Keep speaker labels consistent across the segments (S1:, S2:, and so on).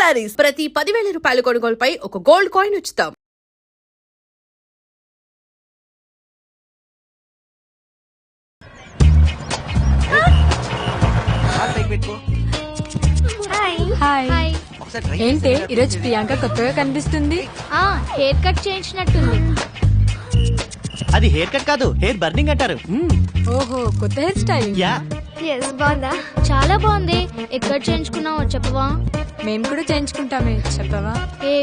S1: శారీస్ ప్రతి 10,000 రూపాయల కొనుగోలుపై ఒక గోల్డ్ కాయిన్ ఉచితం.
S2: హాయ్. ఏంటి ఈరోజు ప్రియాంక కొత్తగా కనిపిస్తుంది?
S3: హెయిర్ కట్ చేయించినట్టుంది.
S4: అది హెయిర్ కట్ కాదు, హెయిర్ బర్నింగ్ అంటారు.
S2: ఓహో, కొత్త హెయిర్ స్టైల్.
S3: బాగుందా? చాలా బాగుంది. ఎక్కడ చేయించుకున్నావో చెప్పవా?
S2: మేము కూడా చేయించుకుంటామే, చెప్పవా?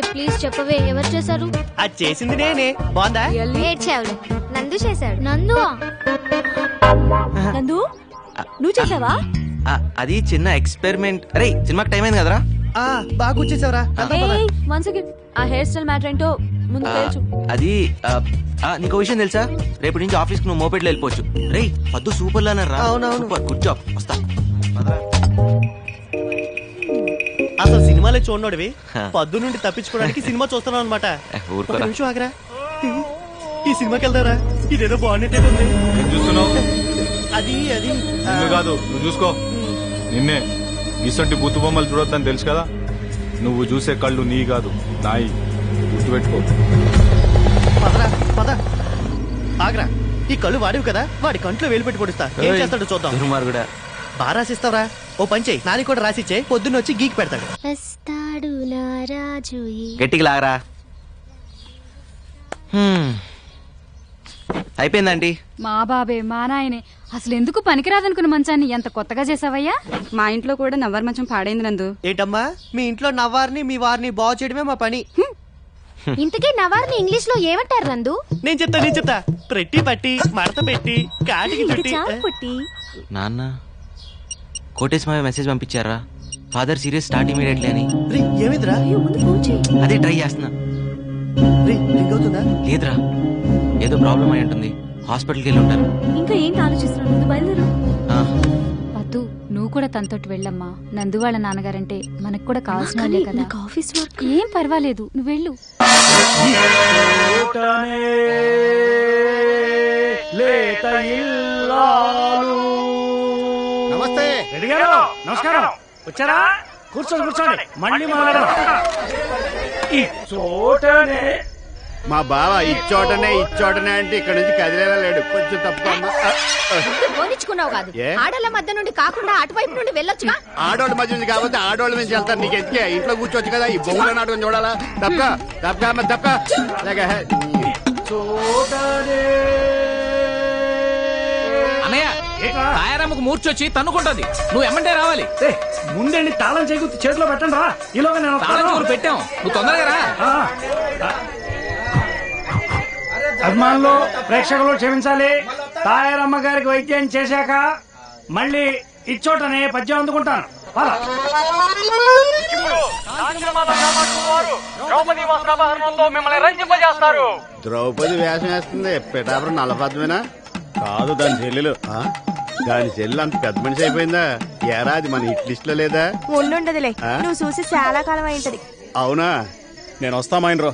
S3: ప్లీజ్ చెప్పవే, ఎవరు చేశారు?
S4: అది చేసింది నేనే. బాగుందా?
S3: ఏడ్చావులే. నందు చేశాడు. నందువా?
S2: నందు నువ్వు చేసావా?
S5: అది చిన్న ఎక్స్పెరిమెంట్. అరే సినిమాకి టైం అయింది కదరా.
S4: బాగా వచ్చేసావరా.
S2: వన్ సెకండ్, ఆ హెయిర్ స్టైల్ మ్యాటర్ ఏంటో ముందు తెలుసు.
S5: అది నీకు విషయం తెలుసా? రేపు నుంచి ఆఫీస్ కు నువ్వు మోపెట్లో వెళ్ళిపోవచ్చు. రే పద్దు సూపర్ లానర్ రా. Super, good job. వస్తా.
S4: అసలు సినిమాలే చూడనోడివి పద్దు నుండి తప్పించుకోవడానికి సినిమా చూస్తున్నావు అనమాట. ఒక నిమిషం ఆగరా, ఈ సినిమాకి వెళ్తారా? ఇదేదో బాగున్నట్టే ఉంది. అది అది
S6: కాదు, నువ్వు చూసుకో. నిన్నే ఇసంటి బుత్తు బొమ్మలు చూడొద్దని తెలుసు కదా. నువ్వు చూసే కళ్ళు నీ కాదు, నాయి. గుర్తుపెట్టుకో.
S4: పదరా పద. ఆగరా, ఈ కళ్ళు వాడివి కదా, వాడి కంట్లో వేలు పెట్టి పొడుస్తా. ఏం చేస్తాడు చూద్దాం.
S5: దుర్మార్గుడా.
S4: బాగా రాసిస్తావరా? ఓ పని చెయ్యి, నాని కూడా రాసిచ్చే. పొద్దున్న వచ్చి గీకి పెడతాడు.
S5: గట్టికి లాగరా. అయిపోయిందండి.
S7: మా బాబే, మా నాయనే. అసలు ఎందుకు పనికిరాదనుకున్న మంచాన్ని ఎంత కొత్తగా చేసావయ్యా?
S2: మా ఇంట్లో కూడా నవ్వర్ మంచం పాడైంది నందు.
S4: ఏంటమ్మా, మీ ఇంట్లో నవ్వారిని మీ వారిని బాగు చేయడమే మా పని.
S3: ఇంతకీ నవార్ని ఇంగ్లీష్ లో ఏమంటారు నందు?
S4: నేను చెప్తా. ప్రట్టి పట్టి, మడత పెట్టి, కాటికి చుట్టి.
S5: నాన్న కోటేశ్ మావయ్య మెసేజ్ పంపించారా? ఫాదర్ సీరియస్, స్టార్ట్ ఇమీడియట్లీ అని.
S4: ఏమిందిరా?
S5: అదే ట్రై చేస్తున్నా. లేదురా, ఏదో ప్రాబ్లం అయి ఉంటుంది. హాస్పిటల్కి వెళ్ళి ఉంటారు.
S2: ఇంకా ఏంటి ఆలోచిస్తున్నావు? బయలుదేరు.
S7: పద్దు, నువ్వు కూడా తనతోటి వెళ్ళమ్మా. నందు వాళ్ళ నాన్నగారంటే మనకు కూడా కావాల్సిన వాళ్ళే కదా.
S2: Office work.
S7: ఏం పర్వాలేదు, నువ్వు వెళ్ళు.
S8: నమస్తే.
S9: నమస్కారం. వచ్చారా? కూర్చోండి. మళ్ళీ
S8: మా బావ ఇచ్చోటనే అంటే ఇక్కడ నుంచి కదిలేలా లేడు. కొంచెం తప్పుకోమ్మా.
S3: పోనిచ్చుకున్నావు కాదు, ఆడోళ్ళ మధ్య నుండి కాకుండా అటువైపు నుండి వెళ్ళొచ్చుగా.
S8: ఆడోళ్ళ మధ్య నుంచి కాబట్టి ఆడోళ్ళ నుంచి వెళ్తారు. నీకు ఎందుకే? ఇంట్లో కూర్చోవచ్చు కదా. ఈ బొమ్మల నాటకం చూడాలా? తప్పక
S10: అన్నయ్య, తాయారమ్మకు మూర్చొచ్చి తన్నుకుంటుంది. నువ్వు ఎమ్మంటే రావాలి.
S9: ముందండి తాళం చేయి చేతిలో పెట్టండి రా. ఈలోగా నేను
S10: తాళం చెవులు పెట్టాం, నువ్వు తొందరగా రా. అభిమానులు, ప్రేక్షకులు క్షమించాలి. తాయారమ్మ గారికి వైద్యం చేశాక మళ్ళీ ఇచ్చోటనే పద్యం అందుకుంటాను.
S8: ద్రౌపది వేషం వేస్తుంది. పిఠాపురం నల్లపద్మేనా? కాదు, దాని చెల్లెలు. దాని చెల్లెలు అంత పెద్ద మనిషి అయిపోయిందా? ఏరాది మన హిట్ లిస్ట్ లో లేదా?
S2: ఉండుండదులే, నువ్వు చూసి చాలా కాలం అయింటది.
S8: అవునా?
S6: నేను వస్తామైనరో.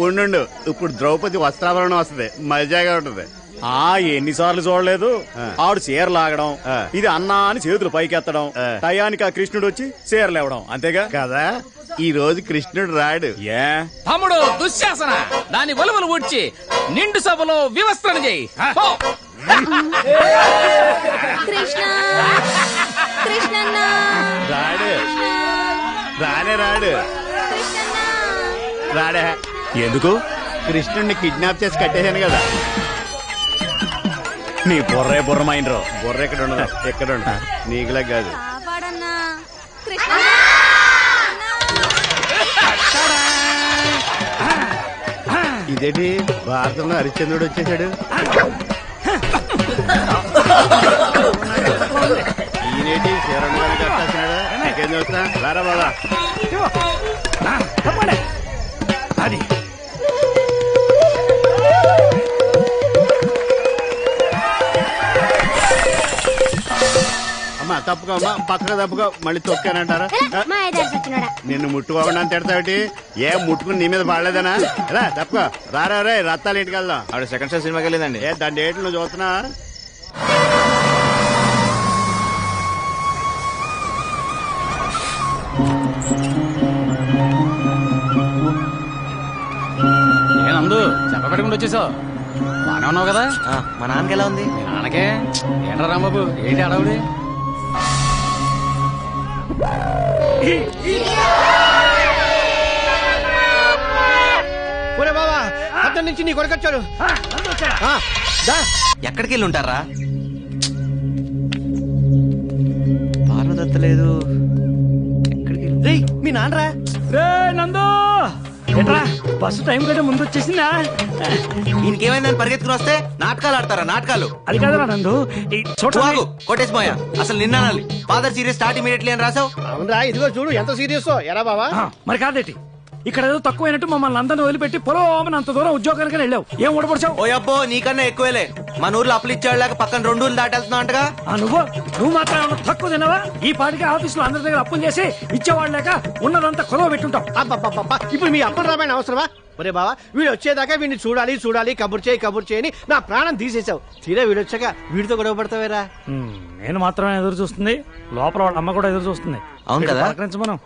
S8: ఉండు, ఇప్పుడు ద్రౌపది వస్త్రాభరణం వస్తుంది, మజాగా ఉంటది.
S6: ఎన్నిసార్లు చూడలేదు. ఆడు చీర లాగడం, ఇది అన్నా అని చేతులు పైకెత్తడం, టయానికి ఆ కృష్ణుడు వచ్చి చీరలు ఇవ్వడం, అంతేగా
S8: కదా. ఈ రోజు కృష్ణుడు రాడు.
S10: తమ్ముడు దుశ్శాసన, దాని వలువలు ఊడ్చి నిండు సభలో వివస్త్రణ చేయి.
S8: రాడే.
S6: ఎందుకు?
S8: కృష్ణుడిని కిడ్నాప్ చేసి కట్టేశాను కదా.
S6: నీ బుర్రమైనరో.
S8: బుర్ర ఎక్కడ ఉండదు, ఎక్కడ ఉండదు. నీకులా కాదు. ఇదేంటి, భారతంలో హరిశ్చంద్రుడు వచ్చేసాడు. ఈయనేటి శరణ్ గారిని కట్టాల్సినాడు. ఇంకేం చూస్తా, రారా బాబా.
S9: అది
S8: అమ్మా తప్పుకోమ్మా, పక్కగా తప్పుకో. మళ్ళీ తొక్కానంటారా? నిన్ను ముట్టుకోకుండా తిడతావుటి? ఏం ముట్టుకుని నీ మీద పడలేదనా? రా తప్పుకో. రారా రే, రత్తాలు ఇంటికి వెళ్దాం.
S5: ఆవిడ సెకండ్ షో సినిమాకి వెళ్ళిందండి.
S8: దాని డేట్లు నువ్వు చూస్తున్నా?
S10: ఎప్పుడు వచ్చేసావు? బానే ఉన్నావు కదా?
S5: మా నాన్నకి ఎలా ఉంది?
S10: మీ నాన్నకే ఏంట్రా రాంబాబు, ఏంటి అడవుడి?
S4: ఒరే బాబా, అతని నుంచి నీ కొడుకొచ్చాడు.
S5: ఎక్కడికి వెళ్ళి ఉంటారా? పార్వదత్త లేదు. ఎక్కడికి
S4: రేయ్, మీ నాన్నరా?
S9: రే నందు, ఏంట్రా బస్సు టైం కంటే ముందు వచ్చేసిందా?
S5: ఈయనకేమైందని పరిగెత్తుకుని వస్తే నాటకాలు ఆడతారా? నాటకాలు
S9: అది కాదురా నందు, ఈ చూడు
S5: కొట్టేసిపోయా. అసలు నిన్న ఫాదర్ సీరియస్ స్టార్ట్ ఇమీడియట్లీ అని రాసావు.
S4: అవునరా, ఇదిగో చూడు ఎంత సీరియస్. ఎరా బాబా,
S9: మరి కాదేటి, ఇక్కడ ఏదో తక్కువైనట్టు మమ్మల్ని అందరిని వదిలిపెట్టి పొలం అంత దూరం ఉద్యోగానికి వెళ్ళావు. ఏం ఊడపడిచావు?
S5: ఓ అబ్బో, నీకన్నా ఎక్కువేలే. మన ఊర్లో అప్పులు ఇచ్చేవాళ్ళక పక్కన 2 ఊర్లు దాటెళ్తున్నావు అంటగా.
S9: నువ్వు మాత్రం ఏమన్నా తక్కువ తినవా? ఈ పాటికి ఆఫీసులో అందరి దగ్గర అప్పులు చేసి ఇచ్చేవాళ్ళు లేక ఉన్నదంతా కొదవ పెట్టుంటావు.
S4: ఇప్పుడు మీ అప్పటి రామాయణ అవసరమా? ఒరే బావా, వీడు వచ్చేదాకా వీడిని చూడాలి చూడాలి, కబుర్ చేయని నా ప్రాణం తీసేసావు. తీరా వీడు వచ్చాక వీడితో గొడవ పడతావేరా?
S9: నేను మాత్రమే ఎదురు చూస్తుంది, లోపల వాళ్ళ అమ్మ కూడా ఎదురు చూస్తుంది.
S5: అవును కదా?
S9: మనం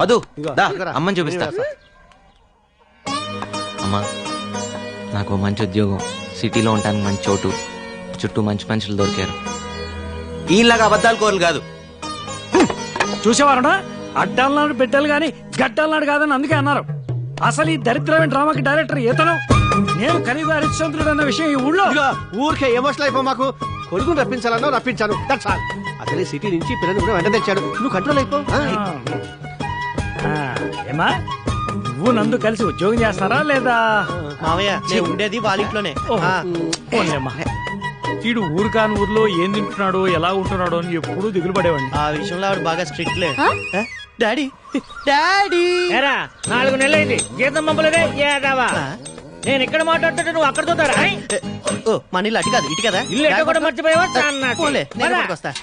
S5: అదు అమ్మని చూపిస్తా. అమ్మా, నాకు మంచి ఉద్యోగం, సిటీలో ఉంటానికి మంచి చోటు, చుట్టూ మంచి మనుషులు దొరికారు. ఈలాగా అబద్ధాలు కోరలు కాదు.
S9: చూసేవారనా, అడ్డాలనాడు బిడ్డలు గాని గడ్డలనాడు కాదని అందుకే అన్నారు. అసలు ఈ దరిద్రమైన డ్రామాకి డైరెక్టర్ ఇతను. నేను ఖరీదు హరిశ్చంద్రుడు అన్న విషయం ఈ ఊళ్ళో.
S4: ఊరికే ఎమోషనల్ అయిపో మాకు. కొడుకుని రప్పించాలన్నా రప్పించాను, అసలు సిటీ నుంచి పిల్లలు కూడా వెంట తెచ్చాడు. నువ్వు కంట్రోల్ అయిపో.
S9: ఏమా, నువ్వు నందు కలిసి ఉద్యోగం చేస్తారా లేదా?
S4: మావయ్య, నేను ఉండేది వాళ్ళ ఇంట్లోనే.
S9: వీడు ఊరు కాని ఊర్లో ఏం తింటున్నాడో ఎలా ఉంటున్నాడో అని ఎప్పుడూ దిగులు పడేవాడిని.
S4: ఆ విషయంలో ఆవిడ బాగా స్ట్రిక్ట్ లే. డాడీ డాడీ
S9: 4 నెలలైంది జీతం పంపలేదే. నేను ఇక్కడ మాట్లాడుతుంటే నువ్వు అక్కడ చూతారా?
S4: మన ఇల్లు అటు కాదు ఇటు కదా.
S9: ఇల్లు కూడా మర్చిపోయావా?
S4: వస్తా.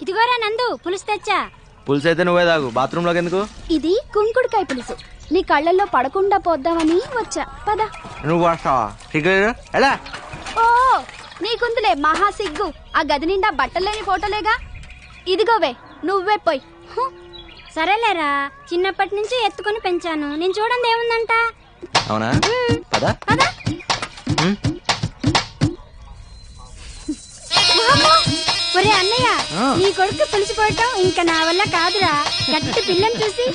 S3: ఇదిగోరా నందు, పులుసు తెచ్చా.
S5: పులుసు అయితే నువ్వే తాగు, బాత్రూమ్ లోకి ఎందుకు?
S3: ఇది కుంకుడుకాయ పులుసు, నీ కళ్ళల్లో పడకుండా పోద్దామని వచ్చా. పద.
S5: నువ్వు వస్తావా? ఎలా?
S3: ఓ, నీకుందిలే మహా సిగ్గు. ఆ గది నిండా బట్టలేని ఫోటోలేగా. ఇదిగోవే, నువ్వే పోయి. సరేలేరా, చిన్నప్పటి నుంచి ఎత్తుకుని పెంచాను. నేను చూడండి ఏముందంట.
S5: అవునా? పద.
S3: ఒరే అన్నయ్య, నీ కొడుకు పులిసిపోవటం ఇంకా నా వల్ల కాదురా. గట్టి పిల్లని చూసి.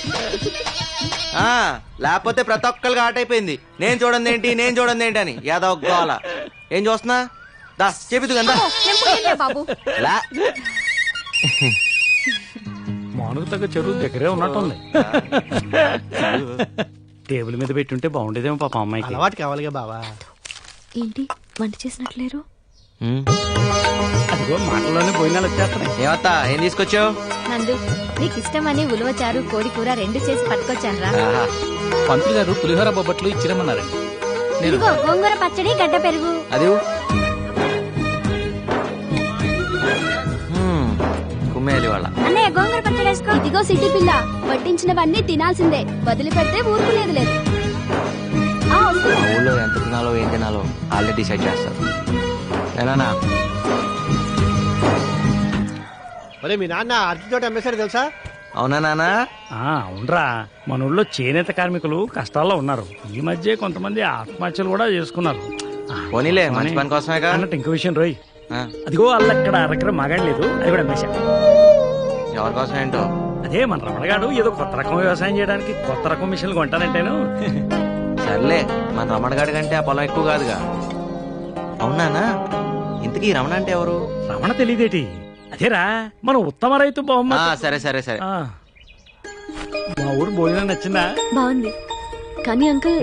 S5: లేకపోతే ప్రతి ఒక్కరికి ఆట అయిపోయింది. నేను చూడండి ఏంటి అని యాదవ్ గోల. ఏం చూస్తున్నా? దా చెబుతు కదా
S3: బాబు.
S9: మానుకు తగ్గ చెరువు దగ్గరే ఉన్నట్టుంది. టేబుల్ మీద పెట్టుంటే బాగుండేదేమో పాప అమ్మాయికి.
S4: అలవాటు కావాలిగా బావా.
S2: ఏంటి వంట చేసినట్లేరు?
S9: అదిగో మాటల్లోనే పోయినాలు వచ్చేస్తున్నాయి.
S5: ఏమత్తా, ఏం తీసుకొచ్చావు?
S3: నందు, నీకు ఇష్టమని ఉలవచారు కోడి కూర 2 చేసి పట్టుకొచ్చాను రా.
S10: పంతులు గారు పులిహోర బొబ్బట్లు ఇచ్చిరమ్మన్నారండి.
S3: ఇదిగో గోంగూర పచ్చడి, గడ్డ పెరుగు.
S5: అది కుమ్మేయాలి వాళ్ళ.
S3: అన్నయ్య, గోంగూర పచ్చడి వేసుకో. ఇదిగో సిటీ పిల్ల, వడ్డించినవన్నీ తినాల్సిందే, వదిలిపెడితే ఊరుకునేది లేదు.
S5: ఊళ్ళో ఎంత తినాలో ఏం తినాలో ఆల్రెడీ డిసైడ్ చేస్తారు. నేనా?
S4: ఒరే, మీ నాన్న అర్జున్ తోట అమ్మేశాడు తెలుసా?
S5: అవునా నాన్న?
S9: అవునరా, మన ఊళ్ళో చేనేత కార్మికులు కష్టాల్లో ఉన్నారు. ఈ మధ్య కొంతమంది ఆత్మహత్యలు కూడా చేసుకున్నారు.
S5: పోనీలే, మంచి పని కోసమే
S9: అన్నట్టు ఇంకో విషయం రోయ్, అదిగో అక్కడ అరకర మగాడలేదు, అది కూడా అమ్మేశా.
S5: ఎవరి కోసం ఏంటో?
S9: అదే మన రమణగాడు ఏదో కొత్త రకం వ్యవసాయం చేయడానికి కొత్త రకం మిషన్లు కొంటానంటేను.
S5: సర్లే, మన రమణగాడి కంటే ఆ పొలం ఎక్కువ కాదుగా. అవునానా? ఇంతకీ రమణ అంటే ఎవరు?
S9: రమణ తెలియదేటి? అదేరా మన ఉత్తమ రైతు బహుమతి.
S5: సరే సరే సరే.
S9: మా ఊరు భోజనం నచ్చిందా?
S2: బాగుంది. కానీ అంకుల్,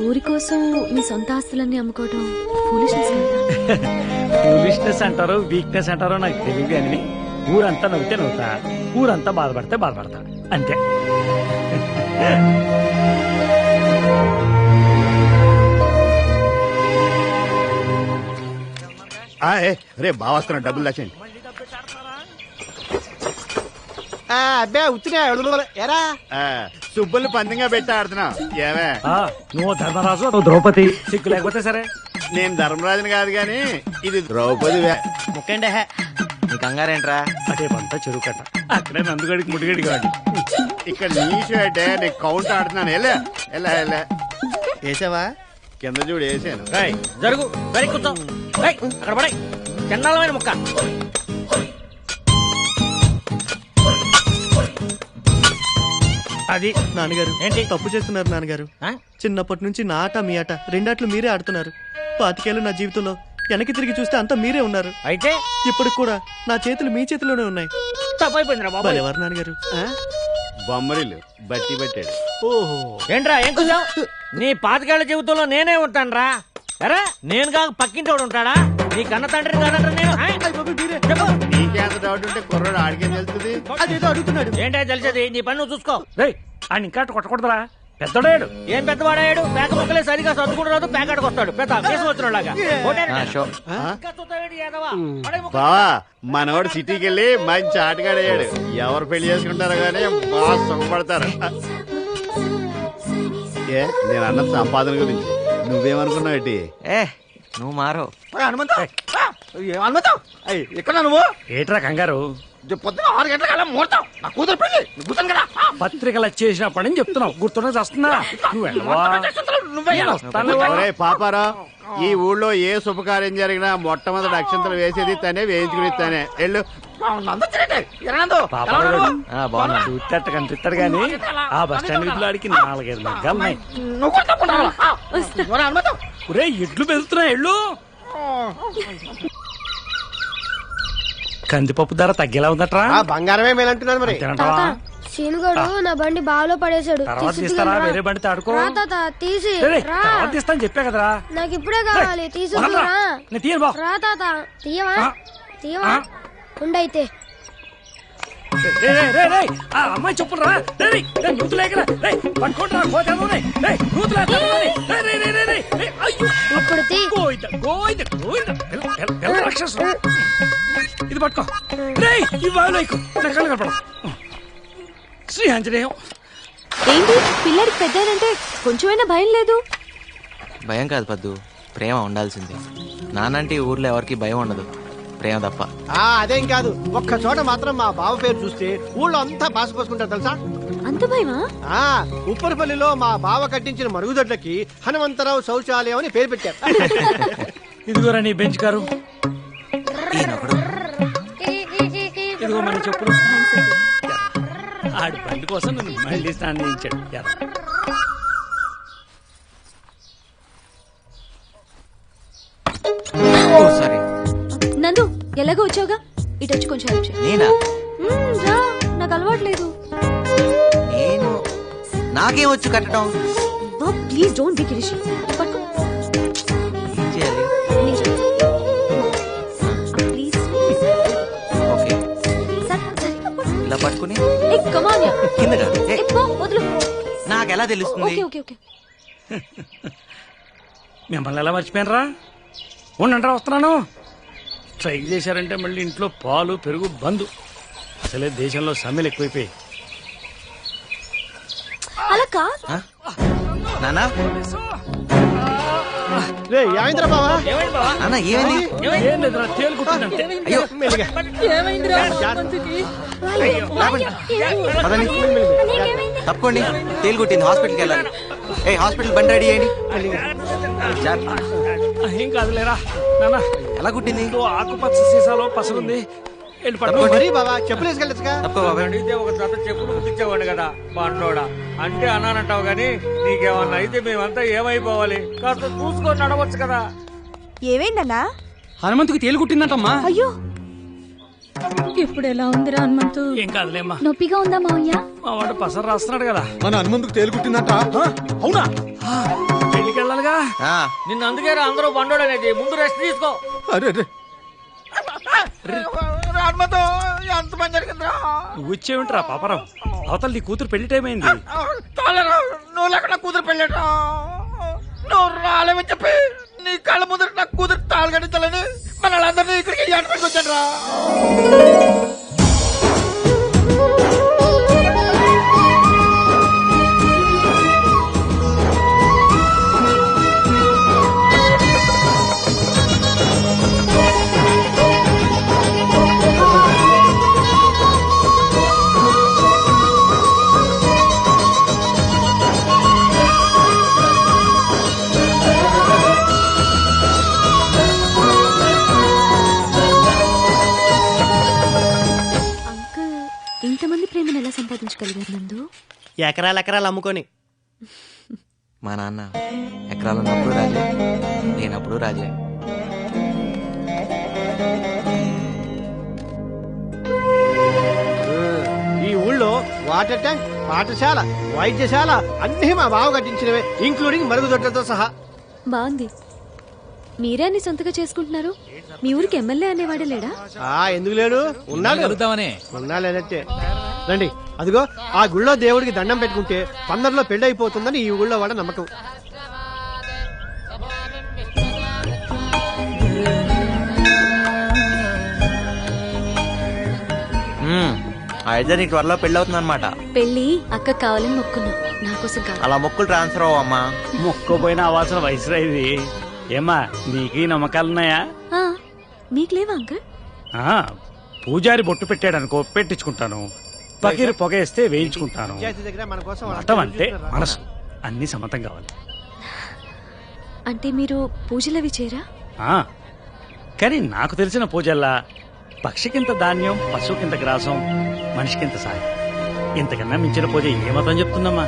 S2: ఊరి కోసం మీ సొంత ఆస్తులన్నీ అమ్ముకోవటం
S9: ఫూలిష్నెస్ అంటారో వీక్నెస్ అంటారో నాకు తెలియదు. అని ఊరంతా నవ్వుతే నవ్వుతా, ఊరంతా బాధపడితే బాధపడతా, అంతే.
S8: రే బావస్తున్నా, డబ్బులు దాచండి.
S4: అబ్బే ఉత్తినే ఎరా
S8: సుబ్బుల్ని పంతంగా పెట్టి ఆడుతున్నావు. ఏమే
S9: నువ్వు ధర్మరాజు, నువ్వు ద్రౌపది. సిగ్గు లేకపోతే సరే.
S8: నేను ధర్మరాజుని కాదు గాని ఇది ద్రౌపది.
S4: ముక్కండి
S5: నీ కంగారేంట్రా?
S9: అదే పంట చెరువు కట్ట, అక్కడే నందుగడికి ముడిగడి కాదు.
S8: ఇక్కడ నీచు అంటే నీకు కౌంట్ ఆడుతున్నాను. ఎలా ఎలా ఎలా
S4: వేసావా?
S8: కింద చూడు వేసాను.
S9: జరుగు సరి కూర్చో. అక్కడ పడే చండాలమైన ముక్క.
S4: అది నాన్నగారు ఏంటి తప్పు చేస్తున్నారు నాన్నగారు? చిన్నప్పటి నుంచి నా ఆట మీ ఆట రెండాట్లు మీరే ఆడుతున్నారు. 25 ఏళ్ళు నా జీవితంలో వెనక్కి తిరిగి చూస్తే అంతా మీరే ఉన్నారు. అయితే ఇప్పటికి కూడా నా చేతులు మీ చేతిలోనే ఉన్నాయి. ఎవరు నాన్నగారు?
S8: బొమ్మరిల్లు బట్టి పట్టాడు.
S9: ఓహో ఏంట్రా ఏం కూర్చావు? నీ 25 ఏళ్ల జీవితంలో నేనే ఉంటాను రా. సరే నేను కాక పక్కింటోడు ఉంటాడా? నీ కన్న తండ్రి కాదంటారు నేను.
S8: నీకేంత డౌట్ ఉంటే కుర్రాడు ఆడికేం తెలుస్తుంది?
S4: అదేదో అడుగుతున్నాడు.
S9: ఏంటో తెలిసేది నీ పని నువ్వు చూసుకో. ఆయన ఇంకా కొట్టకూడదురా. పెద్దడాడు ఏం పెద్దవాడాడు? పేక మొక్కలే సరిగా సర్దుకుంటూ పేకాడికి వస్తాడు. పెద్ద కేసు వచ్చినలాగా.
S8: బావా మనవాడు సిటీకి వెళ్ళి మంచి ఆటగాడయ్యాడు. ఎవరు పెళ్లి చేసుకుంటారో గానీ బాగా సుఖపడతారు. ఏ నేను అన్న సంపాదన గురించి నువ్వేమనుకున్నావు? ఏంటి
S5: నువ్వు మారో
S9: ఇక్కడ నువ్వు ఏట్రా కంగారు? పొద్దున 6 గంటల ముహూర్తం. నా కూతురు పెళ్లి కూతురు కదా. పత్రికలు వచ్చేసినప్పటి నుంచి చెప్తున్నావు. గుర్తున్నా వస్తున్నా
S8: పాపారా. ఈ ఊళ్ళో ఏ శుభకార్యం జరిగినా మొట్టమొదటి అక్షంతలు వేసేది తనే, వేయించుకుని తనే. వెళ్ళు.
S9: చూస్తట్టు కనిపిస్తాడు గాని ఆ బస్ స్టాండ్ వీధిలో ఆడికి 4-5 మగ్గాలున్నాయి. ఎడ్లు పెరుగుతున్నాయి. ఎళ్ళు. కందిపప్పు ధర తగ్గేలా ఉందట్రా?
S11: బంగారమే మేలంటున్నాను మరి.
S12: సీనుగాడు నా బండి బావిలో పడేశాడు.
S9: తర్వాత తీస్తారా? వేరే బండి తాడుకో.
S12: తీసి
S9: తీస్తాను చెప్పా కదరా.
S12: నాకు ఇప్పుడే కావాలి. తీసుకురా రా తాత. తీయవా? తీయవా? ఉండైతే
S9: అమ్మాయి చెప్పులు రా. నూతులేకరా పట్టుకుంటారా? ఇది పట్టుకో. ఈ బావిలో నా కళ్ళు కనపడం. శ్రీ ఆంజనేయం.
S2: ఏంటి పిల్లడికి పెద్దానంటే కొంచెమైనా భయం లేదు?
S5: భయం కాదు పద్దు, ప్రేమ ఉండాల్సింది. నానంటే ఈ ఊర్లో ఎవరికి భయం ఉండదు, ప్రేమ తప్ప.
S11: అదేం కాదు. ఒక్క చోట మాత్రం మా బావ పేరు చూస్తే ఊళ్ళో అంతా పాసుపోసుకుంటారు తెలుసా?
S2: అంత భయమా?
S11: ఉప్పరపల్లిలో మా బావ కట్టించిన మరుగుదొడ్లకి హనుమంతరావు శౌచాలయం అని పేరు పెట్టారు.
S9: ఇదిగోరా నీ బెంచ్ కారు. ఇదిగో మన చెప్పులు. ఆడి బండి కోసం నన్ను మళ్ళీ స్నానం చేయించాడు.
S2: నందు ఎలాగో వచ్చావుగా, ఇటు వచ్చి కొంచెం హెల్ప్ చేయి.
S5: నేనా?
S2: రా, నాకు అలవాట్లేదు.
S5: నేను నాకేం వచ్చు కట్టడం.
S2: Please don't be crazy.
S5: ఏం చేయాలి?
S2: ప్లీజ్.
S5: ఓకే ఇలా పట్టుకుని కింద
S2: వదులు.
S5: నాకెలా తెలుస్తుంది?
S9: మిమ్మల్ని ఎలా మర్చిపోయినరా? ఉండంటారా, వస్తున్నాను. ట్రై చేశారంటే మళ్ళీ ఇంట్లో పాలు పెరుగు బంద్. అసలే దేశంలో సమ్మెలు ఎక్కువైపోయి.
S2: అలా కాదు
S5: నానా.
S11: ఏమైందిరా బావా?
S5: నాన్న ఏమైంది?
S9: ఏం లేదురా, తేలుకుంటుందంటే.
S5: అయ్యో తప్పకోండి, తేలుగుట్టింది. హాస్పిటల్కి వెళ్ళాలి. హాస్పిటల్ బండి రెడీ అయ్యండి.
S9: ఏం కాదులేరా నాన్న.
S5: ఎలా కుట్టింది?
S9: ఆకుపచ్చ సీసాలో పసరుంది.
S11: అడిగితే
S9: ఒక జత చెప్పులు కుట్టించేవాడు కదా బాండోడా. అంటే అన్నానంటావు గాని నీకేమన్నా అయితే మేమంతా ఏమైపోవాలి? కాస్త చూసుకొని నడవచ్చు కదా.
S1: ఏమైందన్నా?
S9: హనుమంతుకి తేలుగుట్టిందంటమ్మా.
S2: అయ్యో ఇప్పుడు ఎలా ఉందిరా హనుమంతు?
S9: ఏం కాదులేమ్మా.
S2: నొప్పిగా ఉందా మావయ్య?
S9: మా వాడు పసరు రాస్తున్నాడు కదా.
S11: మన హనుమంతుకు తేలుగుట్టిందంట.
S9: అవునా? పెళ్లికి వెళ్ళాలిగా. నిన్ను అందుకే అందరూ బండోడు అనేది. ముందు రెస్ట్ తీసుకో. ఎంత పని జరిగిందిరా? నువ్వు వచ్చేవింటరా పాపరావు? అవతల నీ కూతురు పెళ్లి టైం అయింది. నువ్వు లేకుండా కూతురు పెళ్ళటా? నువ్వు రాలేమని చెప్పి నీ కళ్ళ ముందర నా కూతురు తాళి కట్టించాలని మన వాళ్ళందరినీ ఇక్కడికి ఏట పెట్టుకొచ్చాను రా.
S2: ప్రేమను ఎలా సంపాదించగలిగారు నందు?
S4: ఎకరాలు అమ్ముకొని.
S5: మా నాన్న ఎకరాలు ఉన్నప్పుడు రాజే, లేనప్పుడు రాజే.
S11: ఈ ఊళ్ళో వాటర్ ట్యాంక్, పాఠశాల, వైద్యశాల అన్ని మా బావ కట్టించినవే, ఇంక్లూడింగ్ మరుగుదొడ్లతో సహా.
S2: బాగుంది. మీరే అన్ని సొంతగా చేసుకుంటున్నారు. మీ ఊరికి ఎమ్మెల్యే అనేవాడే లేడా?
S11: ఎందుకు లేడు? ఉన్నాడు. ఉన్నా లేదంటే రండి. అదిగో ఆ గుళ్ళో దేవుడికి దండం పెట్టుకుంటే పందర్లో పెళ్లి అయిపోతుందని ఈ ఊళ్ళో వాడ నమ్మకం.
S5: అయితే నీకు త్వరలో పెళ్ళి అవుతుంది అనమాట.
S2: పెళ్లి అక్క కావాలని మొక్కున్నా, నా కోసం కాదు.
S5: అలా మొక్కులు ట్రాన్స్ఫర్ అవ్వమ్మా.
S9: మొక్కపోయినా అవ్వాల్సిన వయసు ఇది. ఏమ్మా నీకు నమ్మకాలున్నాయా?
S2: మీకు లేవా అంకుల్?
S9: పూజారి బొట్టు పెట్టాడనుకో పెట్టించుకుంటాను, పకీరు పొగేస్తే వేయించుకుంటాను. మతం అంటే మనసు, అన్ని సమతం కావాలి.
S2: అంటే మీరు పూజలవి చేయరా?
S9: కానీ నాకు తెలిసిన పూజల్లా పక్షికింత ధాన్యం, పశువుకింత గ్రాసం, మనిషికింత సాయం. ఇంతకన్నా మించిన పూజ ఏ మతం చెప్తుందమ్మా?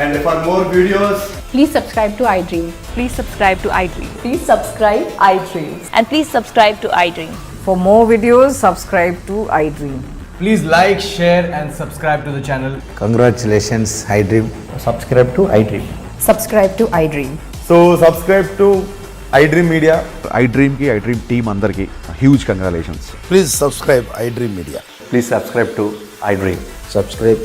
S13: And for more videos,
S14: please subscribe to iDream. Please subscribe to iDream. Please subscribe iDream. And please subscribe to iDream. For more videos, subscribe to iDream.
S13: please like, share and subscribe to the channel.
S15: Congratulations, iDream.
S13: Subscribe to iDream.
S14: Subscribe to iDream.
S6: So subscribe to iDream Media.
S15: iDream ki iDream team andarki huge congratulations.
S16: Please subscribe iDream Media.
S15: Please subscribe to iDream.
S16: Subscribe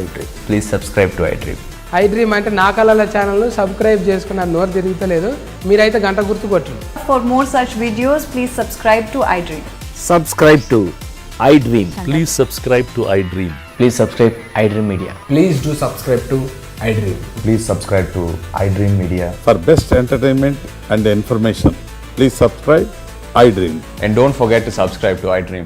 S16: iDream.
S15: Please subscribe to iDream.
S14: iDream అంటే నా కళల channel subscribe చేసుకున్న నోరు తిరుగుతలేదు. మీరైతే గంట గుర్తు కొట్టండి. For more such videos, please subscribe to iDream.
S15: Subscribe to iDream.
S16: Please subscribe to iDream.
S15: Please subscribe iDream Media.
S13: Please do subscribe to iDream.
S15: Please subscribe to iDream Media.
S6: For best entertainment and information, please subscribe iDream.
S15: And don't forget to subscribe to iDream.